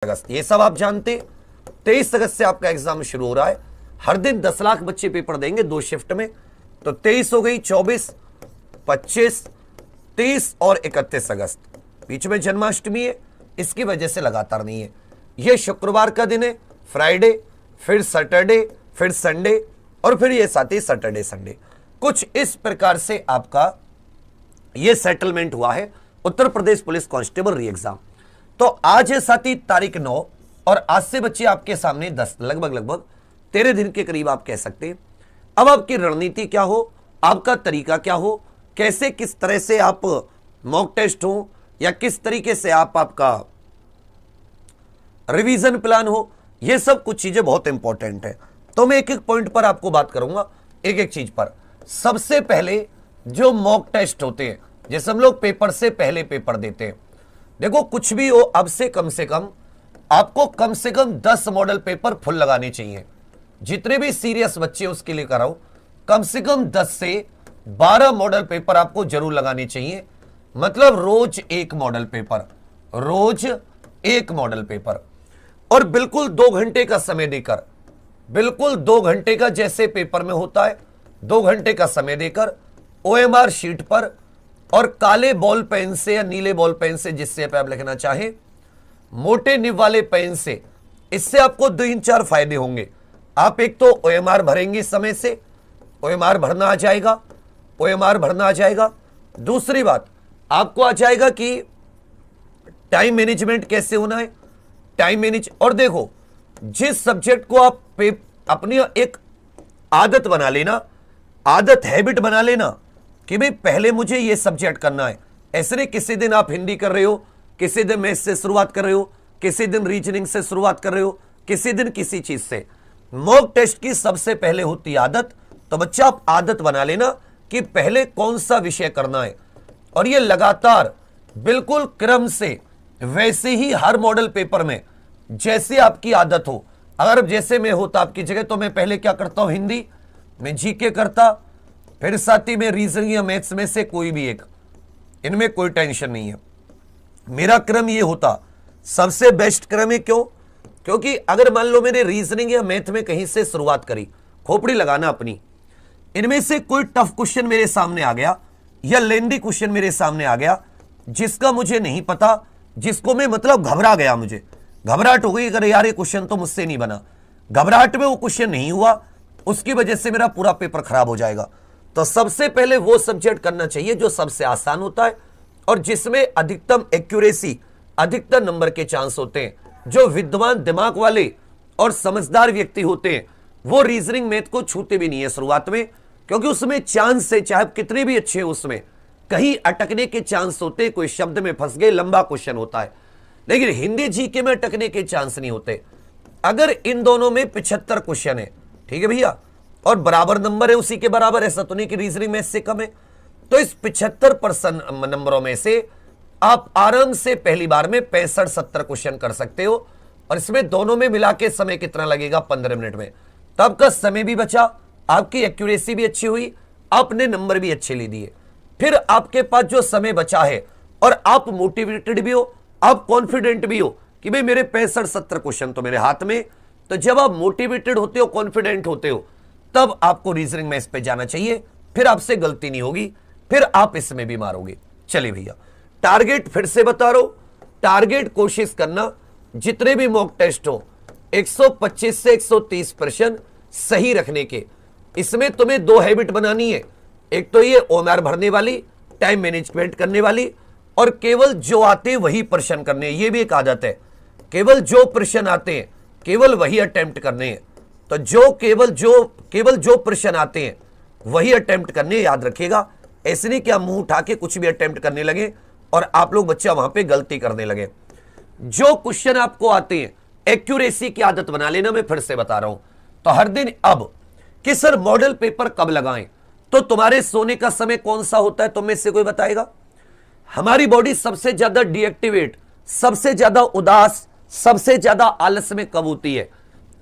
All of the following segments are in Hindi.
अगस्त, ये सब आप जानते। 23 अगस्त से आपका एग्जाम शुरू हो रहा है। हर दिन 10 लाख बच्चे पेपर देंगे 2 शिफ्ट में। तो 23 हो गई, 24, 25, 30 और 31 अगस्त। बीच में जन्माष्टमी है, इसकी वजह से लगातार नहीं है। यह शुक्रवार का दिन है, फ्राइडे, फिर सैटरडे, फिर संडे और फिर ये साथी सैटरडे संडे। कुछ इस प्रकार से आपका यह सेटलमेंट हुआ है उत्तर प्रदेश पुलिस कांस्टेबल री एग्जाम। तो आज है साथी तारीख 9 और आज से बच्चे आपके सामने 10 लगभग 13 दिन के करीब आप कह सकते हैं। अब आपकी रणनीति क्या हो, आपका तरीका क्या हो, कैसे किस तरह से आप मॉक टेस्ट हो या किस तरीके से आपका रिवीजन प्लान हो, यह सब कुछ चीजें बहुत इंपॉर्टेंट है। तो मैं एक एक पॉइंट पर आपको बात करूंगा, एक एक चीज पर। सबसे पहले जो मॉक टेस्ट होते हैं, जैसे हम लोग पेपर से पहले पेपर देते हैं, देखो कुछ भी हो अब से कम आपको कम से कम 10 मॉडल पेपर फुल लगाने चाहिए। जितने भी सीरियस बच्चे उसके लिए कराओ, कम से कम 10 से 12 मॉडल पेपर आपको जरूर लगाने चाहिए। मतलब रोज एक मॉडल पेपर, रोज एक मॉडल पेपर। और बिल्कुल 2 घंटे का समय देकर, बिल्कुल 2 घंटे का जैसे पेपर में होता है, 2 घंटे का समय देकर OMR शीट पर और काले बॉल पेन से या नीले बॉल पेन से, जिससे आप लिखना चाहें, मोटे निब वाले पेन से, इससे आपको 2-4 फायदे होंगे। आप एक तो OMR भरेंगे समय से, OMR भरना आ जाएगा, OMR भरना आ जाएगा। दूसरी बात, आपको आ जाएगा कि टाइम मैनेजमेंट कैसे होना है, टाइम मैनेज। और देखो, जिस सब्जेक्ट को आप अपनी एक आदत बना लेना, आदत हैबिट बना लेना कि भाई पहले मुझे ये सब्जेक्ट करना है। ऐसे नहीं किसी दिन आप हिंदी कर रहे हो, किसी दिन मैथ्स से शुरुआत कर रहे हो, किसी दिन रीजनिंग से शुरुआत कर रहे हो, किसी दिन किसी चीज से। मॉक टेस्ट की सबसे पहले होती आदत। तो बच्चा आप आदत बना लेना कि पहले कौन सा विषय करना है, और ये लगातार बिल्कुल क्रम से, वैसे ही हर मॉडल पेपर में जैसे आपकी आदत हो। अगर जैसे मैं होता आपकी जगह तो मैं पहले क्या करता हूं, हिंदी में जीके करता, फिर साथ ही में रीजनिंग या मैथ्स में से कोई भी एक, इनमें कोई टेंशन नहीं है। मेरा क्रम ये होता, सबसे बेस्ट क्रम है। क्यों? क्योंकि अगर मान लो मैंने रीजनिंग या मैथ में कहीं से शुरुआत करी, खोपड़ी लगाना अपनी, इनमें से कोई टफ क्वेश्चन मेरे सामने आ गया या लेंदी क्वेश्चन मेरे सामने आ गया जिसका मुझे नहीं पता, जिसको मैं मतलब घबरा गया, मुझे घबराहट हो गई, अगर यार ये क्वेश्चन तो मुझसे नहीं बना, घबराहट में वो क्वेश्चन नहीं हुआ, उसकी वजह से मेरा पूरा पेपर खराब हो जाएगा। तो सबसे पहले वो सब्जेक्ट करना चाहिए जो सबसे आसान होता है और जिसमें अधिकतम एक्यूरेसी, अधिकतम नंबर के चांस होते हैं। जो विद्वान दिमाग वाले और समझदार व्यक्ति होते हैं वो रीजनिंग मैथ को छूते भी नहीं है शुरुआत में, क्योंकि उसमें चांस से, चाहे कितने भी अच्छे हो, उसमें कहीं अटकने के चांस होते हैं, कोई शब्द में फंस गए, लंबा क्वेश्चन होता है। लेकिन हिंदी जीके में अटकने के चांस नहीं होते। अगर इन दोनों में 75 क्वेश्चन है, ठीक है भैया, और बराबर नंबर है उसी के बराबर, ऐसा तो नहीं कि रीजनिंग में इससे कम है, तो इस 75% नंबरों में से आप आराम से पहली बार में 65-70 क्वेश्चन कर सकते हो। और इसमें दोनों में मिला के समय कितना लगेगा, 15 मिनट में। तो आपका समय भी बचा, आपकी एक्यूरेसी भी अच्छी हुई, आपने नंबर भी अच्छे ले दिए। फिर आपके पास जो समय बचा है और आप मोटिवेटेड भी हो, आप कॉन्फिडेंट भी हो कि भाई मेरे 65-70 क्वेश्चन तो मेरे हाथ में। तो जब आप मोटिवेटेड होते हो, कॉन्फिडेंट होते हो, तब आपको रीजनिंग में इस पे जाना चाहिए। फिर आपसे गलती नहीं होगी, फिर आप इसमें भी मारोगे। चलिए भैया, टारगेट फिर से बता रहा हूं, टारगेट कोशिश करना जितने भी मॉक टेस्ट हो 125 से 130 प्रश्न सही रखने के। इसमें तुम्हें 2 हैबिट बनानी है, एक तो ये OMR भरने वाली, टाइम मैनेजमेंट करने वाली, और केवल जो आते हैं वही प्रश्न करने, ये भी एक आदत है। केवल जो प्रश्न आते हैं केवल वही अटेम्प्ट करने हैं। तो केवल जो प्रश्न आते हैं वही अटेम्प्ट करने, याद रखिएगा। ऐसे नहीं कि आप मुंह उठा के कुछ भी अटेम्प्ट करने लगे और आप लोग बच्चा वहां पे गलती करने लगे। जो क्वेश्चन आपको आते हैं एक्यूरेसी की आदत बना लेना। मैं फिर से बता रहा हूं, तो हर दिन अब कि सर मॉडल पेपर कब लगाएं, तो तुम्हारे सोने का समय कौन सा होता है, तुम में से कोई बताएगा? हमारी बॉडी सबसे ज्यादा डीएक्टिवेट, सबसे ज्यादा उदास, सबसे ज्यादा आलस में कब होती है?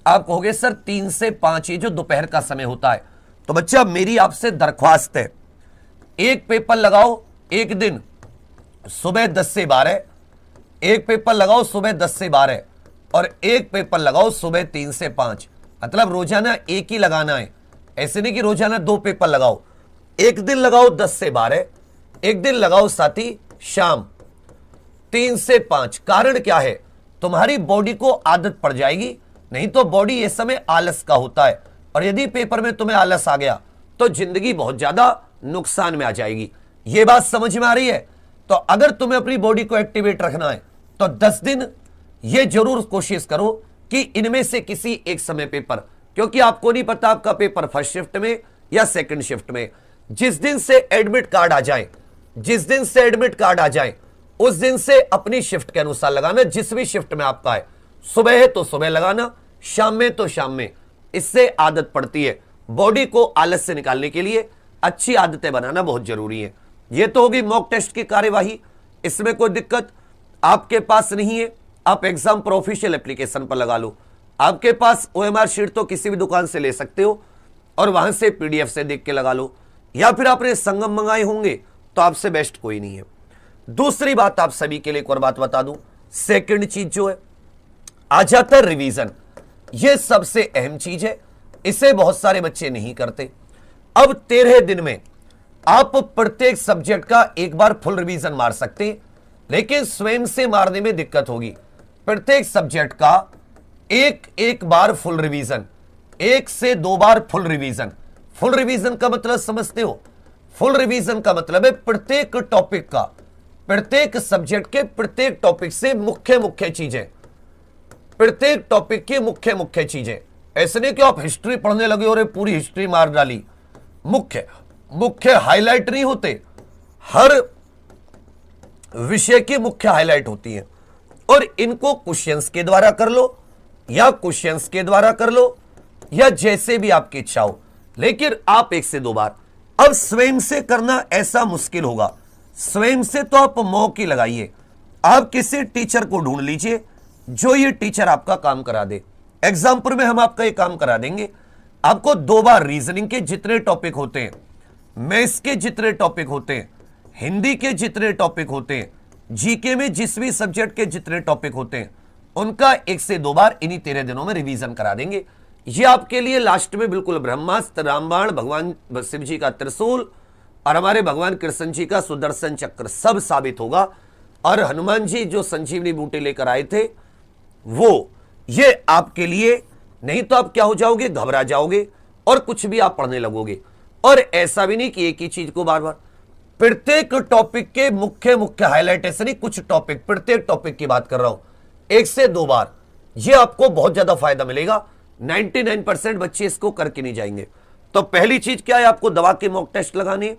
आप कहोगे सर 3 से 5, ये जो दोपहर का समय होता है। तो बच्चा मेरी आपसे दरख्वास्त है, एक पेपर लगाओ एक दिन सुबह 10 से 12, एक पेपर लगाओ सुबह 10 से 12, और एक पेपर लगाओ सुबह 3 से 5, मतलब रोजाना एक ही लगाना है। ऐसे नहीं कि रोजाना 2 पेपर लगाओ, एक दिन लगाओ 10 से 12, एक दिन लगाओ साथी शाम 3 से 5। कारण क्या है, तुम्हारी बॉडी को आदत पड़ जाएगी, नहीं तो बॉडी इस समय आलस का होता है, और यदि पेपर में तुम्हें आलस आ गया तो जिंदगी बहुत ज्यादा नुकसान में आ जाएगी। यह बात समझ में आ रही है? तो अगर तुम्हें अपनी बॉडी को एक्टिवेट रखना है तो 10 दिन यह जरूर कोशिश करो कि इनमें से किसी एक समय पेपर, क्योंकि आपको नहीं पता आपका पेपर फर्स्ट शिफ्ट में या सेकंड शिफ्ट में। जिस दिन से एडमिट कार्ड आ जाए, जिस दिन से एडमिट कार्ड आ जाए उस दिन से अपनी शिफ्ट के अनुसार लगाना। जिस भी शिफ्ट में आपका है, सुबह है तो सुबह लगाना, शाम में तो शाम में। इससे आदत पड़ती है। बॉडी को आलस से निकालने के लिए अच्छी आदतें बनाना बहुत जरूरी है। यह तो होगी मॉक टेस्ट की कार्यवाही, इसमें कोई दिक्कत आपके पास नहीं है। आप एग्जाम पर ऑफिशियल एप्लीकेशन पर लगा लो। आपके पास ओएमआर शीट तो किसी भी दुकान से ले सकते हो और वहां से पीडीएफ से देख के लगा लो, या फिर आपने संगम मंगाए होंगे तो आपसे बेस्ट कोई नहीं है। दूसरी बात आप सभी के लिए एक और बात बता दूं, सेकंड चीज जो है आ जाता है रिवीजन। यह सबसे अहम चीज है, इसे बहुत सारे बच्चे नहीं करते। अब 13 दिन में आप प्रत्येक सब्जेक्ट का एक बार फुल रिवीजन मार सकते हैं, लेकिन स्वयं से मारने में दिक्कत होगी। प्रत्येक सब्जेक्ट का एक बार फुल रिवीजन, 1 से 2 बार फुल रिवीजन। फुल रिवीजन का मतलब समझते हो? फुल रिवीजन का मतलब है प्रत्येक टॉपिक का, प्रत्येक सब्जेक्ट के प्रत्येक टॉपिक से मुख्य मुख्य चीजें, प्रत्येक टॉपिक की मुख्य मुख्य चीजें। ऐसे नहीं कि आप हिस्ट्री पढ़ने लगे और पूरी हिस्ट्री मार डाली। मुख्य मुख्य हाईलाइट नहीं होते, हर विषय की मुख्य हाईलाइट होती है, और इनको क्वेश्चंस के द्वारा कर लो या क्वेश्चंस के द्वारा कर लो या जैसे भी आपकी इच्छा हो, लेकिन आप 1 से 2 बार। अब स्वयं से करना ऐसा मुश्किल होगा, स्वयं से तो आप मॉक ही लगाइए। आप किसी टीचर को ढूंढ लीजिए जो ये टीचर आपका काम करा दे। एग्जाम्पल में हम आपका ये काम करा देंगे। आपको 2 बार रीजनिंग के जितने टॉपिक होते हैं, मैथ्स के जितने टॉपिक होते हैं, हिंदी के जितने टॉपिक होते हैं, जीके में जिस भी सब्जेक्ट के जितने टॉपिक होते हैं, उनका 1 से 2 बार इन्हीं 13 दिनों में रिवीजन करा देंगे। ये आपके लिए लास्ट में बिल्कुल ब्रह्मास्त्र, रामबाण, भगवान शिव जी का त्रिशूल और हमारे भगवान कृष्ण जी का सुदर्शन चक्र सब साबित होगा। और हनुमान जी जो संजीवनी बूटी लेकर आए थे वो, ये आपके लिए, नहीं तो आप क्या हो जाओगे, घबरा जाओगे और कुछ भी आप पढ़ने लगोगे। और ऐसा भी नहीं कि एक ही चीज को बार बार, प्रत्येक टॉपिक के मुख्य मुख्य हाईलाइट, ऐसे नहीं कुछ टॉपिक, प्रत्येक टॉपिक की बात कर रहा हूं, 1 से 2 बार। ये आपको बहुत ज्यादा फायदा मिलेगा। 99% बच्चे इसको करके नहीं जाएंगे। तो पहली चीज क्या है, आपको दवा के मॉक टेस्ट लगाने,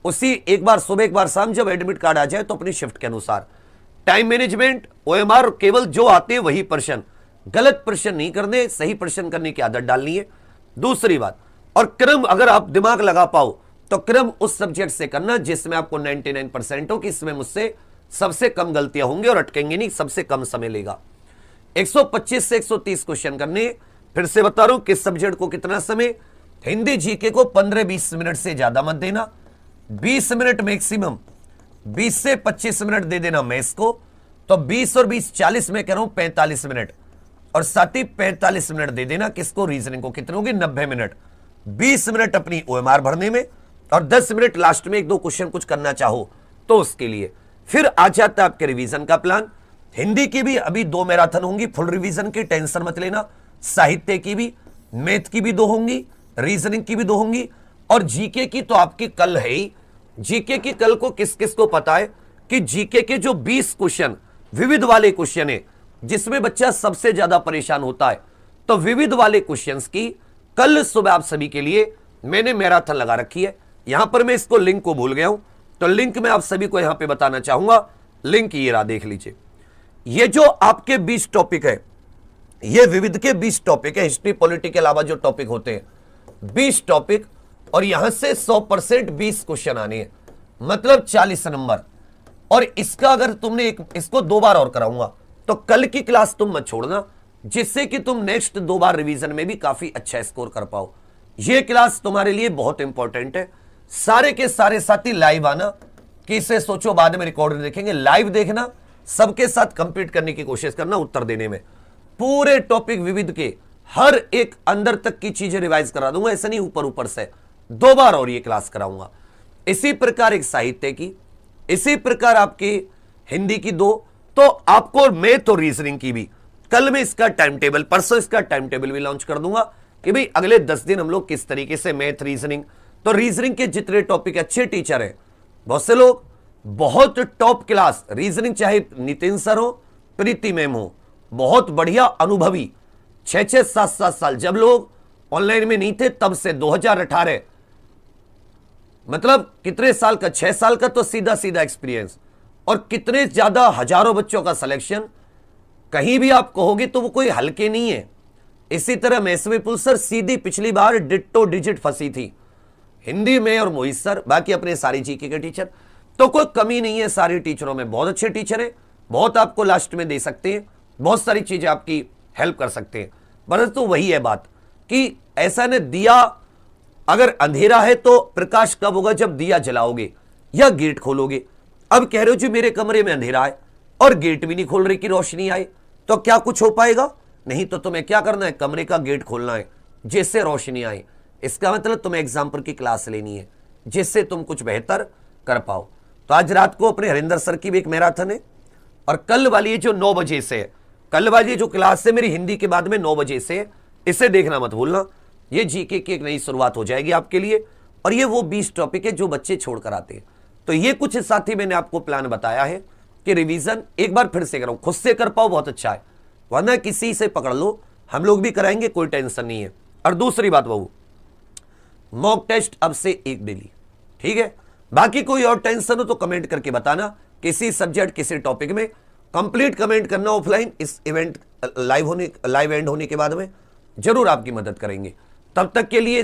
उसी एक बार सुबह एक बार शाम, जब एडमिट कार्ड आ जाए तो अपनी शिफ्ट के अनुसार। टाइम मैनेजमेंट, ओएमआर केवल जो आते हैं वही प्रश्न, गलत प्रश्न नहीं करने, सही प्रश्न करने की आदत डालनी है। दूसरी बात, और क्रम अगर आप दिमाग लगा पाओ तो क्रम उस सब्जेक्ट से करना जिसमें आपको 99% हो कि इसमें मुझसे सबसे कम गलतियां होंगी और अटकेंगे नहीं, सबसे कम समय लेगा। 125 से 130 क्वेश्चन करने। फिर से बता रहा हूं किस सब्जेक्ट को कितना समय। हिंदी जीके को 15-20 मिनट से ज्यादा मत देना, 20 मिनट मैक्सिमम, 20 से 25 मिनट दे देना मैथ्स को। तो 20 और 20 40 में कह रहा हूं 45 मिनट, और साथ ही 45 मिनट दे देना किसको, रीजनिंग को। कितने होगी, 90 मिनट। 20 मिनट अपनी ओएमआर भरने में और 10 मिनट लास्ट में 1-2 क्वेश्चन कुछ करना चाहो तो उसके लिए। फिर आ जाता है आपके रिवीजन का प्लान। हिंदी की भी अभी 2 मैराथन होंगी फुल रिवीजन की, टेंशन मत लेना। साहित्य की भी, मैथ की भी 2 होंगी, रीजनिंग की भी 2 होंगी, और जीके की तो आपकी कल है ही। जीके की कल को किस किस को पता है कि जीके के जो 20 क्वेश्चन विविध वाले क्वेश्चन है, जिसमें बच्चा सबसे ज्यादा परेशान होता है, तो विविध वाले क्वेश्चंस की कल सुबह आप सभी के लिए मैंने मैराथन लगा रखी है। यहां पर मैं इसको लिंक को भूल गया हूं, तो लिंक मैं आप सभी को यहां पे बताना चाहूंगा। लिंक ये रहा, देख लीजिए। ये जो आपके 20 टॉपिक है, ये विविध के 20 टॉपिक है, हिस्ट्री पॉलिटी के अलावा जो टॉपिक होते हैं 20 टॉपिक, और यहां से 100% 20 क्वेश्चन आने हैं, मतलब 40 नंबर। और इसका अगर तुमने इसको 2 बार और कराऊंगा तो कल की क्लास तुम मत छोड़ना, जिससे कि तुम नेक्स्ट 2 बार रिवीजन में भी काफी अच्छा स्कोर कर पाओ। यह क्लास तुम्हारे लिए बहुत इंपॉर्टेंट है। सारे के सारे साथी लाइव आना, कि इसे सोचो बाद में रिकॉर्ड देखेंगे, लाइव देखना, सबके साथ कंपीट करने की कोशिश करना उत्तर देने में। पूरे टॉपिक विविध के हर एक अंदर तक की चीजें रिवाइज करा दूंगा, ऐसा नहीं ऊपर ऊपर से। 2 बार और ये क्लास कराऊंगा। इसी प्रकार एक साहित्य की, इसी प्रकार आपकी हिंदी की 2, तो आपको मैथ और रीजनिंग की भी कल में इसका टाइम टेबल, परसों इसका टाइम टेबल भी लॉन्च कर दूंगा कि भाई अगले 10 दिन हम लोग किस तरीके से मैथ, रीजनिंग, तो रीजनिंग के जितने टॉपिक अच्छे टीचर हैं, बहुत से लोग बहुत टॉप क्लास रीजनिंग, चाहे नितिन सर हो, प्रीति मैम हो, बहुत बढ़िया अनुभवी, 6-6, 7-7 साल, जब लोग ऑनलाइन में नहीं थे तब से 2018, मतलब कितने साल का, 6 साल का तो सीधा सीधा एक्सपीरियंस, और कितने ज्यादा हजारों बच्चों का सिलेक्शन, कहीं भी आप कहोगे तो वो कोई हल्के नहीं है। इसी तरह मैसवी पुल सर सीधी पिछली बार डिट्टो डिजिट फंसी थी हिंदी में, और मोहित सर, बाकी अपने सारी जीके के टीचर, तो कोई कमी नहीं है सारे टीचरों में, बहुत अच्छे टीचर हैं, बहुत आपको लास्ट में दे सकते हैं, बहुत सारी चीजें आपकी हेल्प कर सकते हैं। परंतु तो वही है बात कि ऐसा ने दिया, अगर अंधेरा है तो प्रकाश कब होगा, जब दिया जलाओगे या गेट खोलोगे। अब कह रहे हो जी मेरे कमरे में अंधेरा है और गेट भी नहीं खोल रही कि रोशनी आए, तो क्या कुछ हो पाएगा? नहीं। तो तुम्हें क्या करना है, कमरे का गेट खोलना है जिससे रोशनी आए। इसका मतलब तुम्हें एग्जाम्पल की क्लास लेनी है जिससे तुम कुछ बेहतर कर पाओ। तो आज रात को अपने हरिंदर सर की भी एक मैराथन है, और कल वाली जो 9 बजे से है, कल वाली जो क्लास है मेरी हिंदी के बाद में 9 बजे से, इसे देखना मत भूलना। ये जीके की एक नई शुरुआत हो जाएगी आपके लिए, और ये वो 20 टॉपिक है जो बच्चे छोड़कर आते हैं। तो ये कुछ साथी मैंने आपको प्लान बताया है कि रिवीजन एक बार फिर से करो, खुद से कर पाओ बहुत अच्छा है, वरना किसी से पकड़ लो, हम लोग भी कराएंगे, कोई टेंशन नहीं है। और दूसरी बात बहू, मॉक टेस्ट अब से 1 डेली, ठीक है। बाकी कोई और टेंशन हो तो कमेंट करके बताना, किसी सब्जेक्ट किसी टॉपिक में कंप्लीट कमेंट करना ऑफलाइन, इस इवेंट लाइव एंड होने के बाद में जरूर आपकी मदद करेंगे। तब तक के लिए